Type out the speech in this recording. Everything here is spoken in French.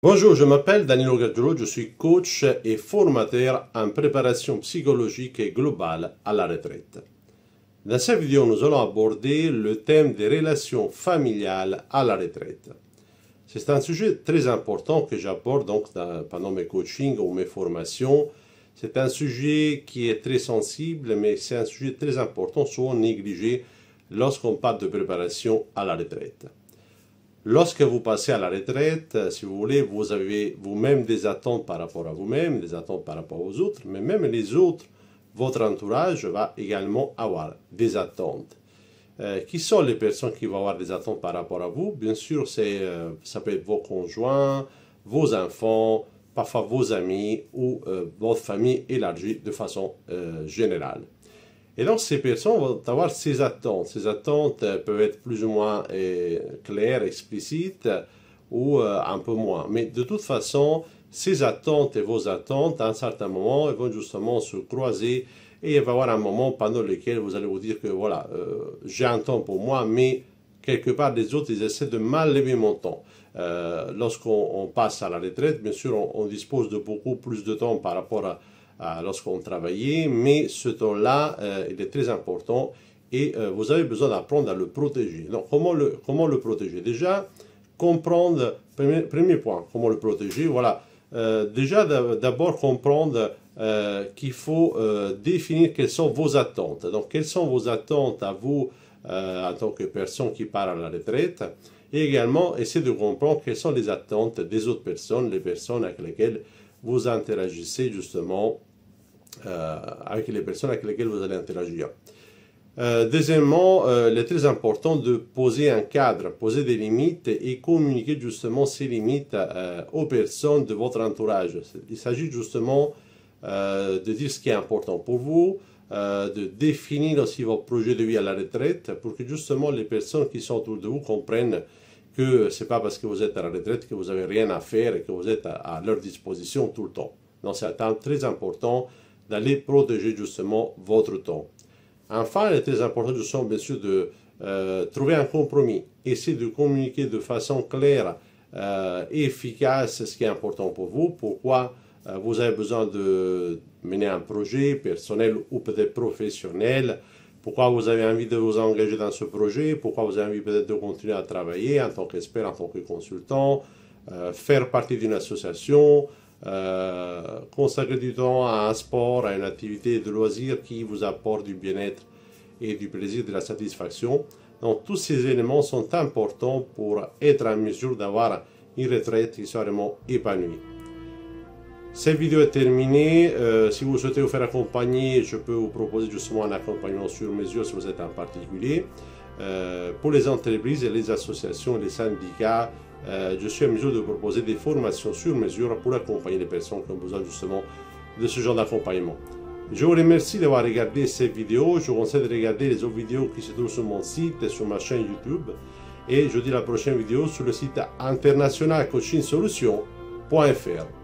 Bonjour, je m'appelle Danilo Gargiulo, je suis coach et formateur en préparation psychologique et globale à la retraite. Dans cette vidéo, nous allons aborder le thème des relations familiales à la retraite. C'est un sujet très important que j'aborde donc pendant mes coachings ou mes formations. C'est un sujet qui est très sensible, mais c'est un sujet très important, souvent négligé lorsqu'on parle de préparation à la retraite. Lorsque vous passez à la retraite, si vous voulez, vous avez vous-même des attentes par rapport à vous-même, des attentes par rapport aux autres, mais même les autres, votre entourage va également avoir des attentes. Qui sont les personnes qui vont avoir des attentes par rapport à vous? Bien sûr, ça peut être vos conjoints, vos enfants, parfois vos amis ou votre famille élargie de façon générale. Et donc, ces personnes vont avoir ces attentes. Ces attentes peuvent être plus ou moins claires, explicites, ou un peu moins. Mais de toute façon, ces attentes et vos attentes, à un certain moment, elles vont justement se croiser et il va y avoir un moment pendant lequel vous allez vous dire que voilà, j'ai un temps pour moi, mais quelque part, les autres, ils essaient de mal lever mon temps. Lorsqu'on passe à la retraite, bien sûr, on dispose de beaucoup plus de temps par rapport à lorsqu'on travaillait, mais ce temps-là, il est très important et vous avez besoin d'apprendre à le protéger. Donc, comment le protéger? Déjà, comprendre, premier point, comment le protéger, voilà. Déjà, d'abord comprendre qu'il faut définir quelles sont vos attentes. Donc, quelles sont vos attentes à vous en tant que personne qui part à la retraite, et également essayer de comprendre quelles sont les attentes des autres personnes, les personnes avec lesquelles vous interagissez justement avec les personnes avec lesquelles vous allez interagir. Deuxièmement, il est très important de poser un cadre, poser des limites et communiquer justement ces limites aux personnes de votre entourage. Il s'agit justement de dire ce qui est important pour vous, de définir aussi votre projet de vie à la retraite pour que justement les personnes qui sont autour de vous comprennent que ce n'est pas parce que vous êtes à la retraite que vous n'avez rien à faire et que vous êtes à leur disposition tout le temps. Donc c'est très important d'aller protéger justement votre temps. Enfin, il est très important justement bien sûr de trouver un compromis, essayer de communiquer de façon claire et efficace ce qui est important pour vous, pourquoi vous avez besoin de mener un projet personnel ou peut-être professionnel, pourquoi vous avez envie de vous engager dans ce projet, pourquoi vous avez envie peut-être de continuer à travailler en tant qu'expert, en tant que consultant, faire partie d'une association, consacrer du temps à un sport, à une activité de loisir qui vous apporte du bien-être et du plaisir, de la satisfaction. Donc tous ces éléments sont importants pour être en mesure d'avoir une retraite qui soit vraiment épanouie. Cette vidéo est terminée. Si vous souhaitez vous faire accompagner, je peux vous proposer justement un accompagnement sur mesure si vous êtes en particulier. Pour les entreprises et les associations et les syndicats, je suis en mesure de proposer des formations sur mesure pour accompagner les personnes qui ont besoin justement de ce genre d'accompagnement. Je vous remercie d'avoir regardé cette vidéo. Je vous conseille de regarder les autres vidéos qui se trouvent sur mon site et sur ma chaîne YouTube. Et je vous dis à la prochaine vidéo sur le site internationalcoachingsolutions.fr.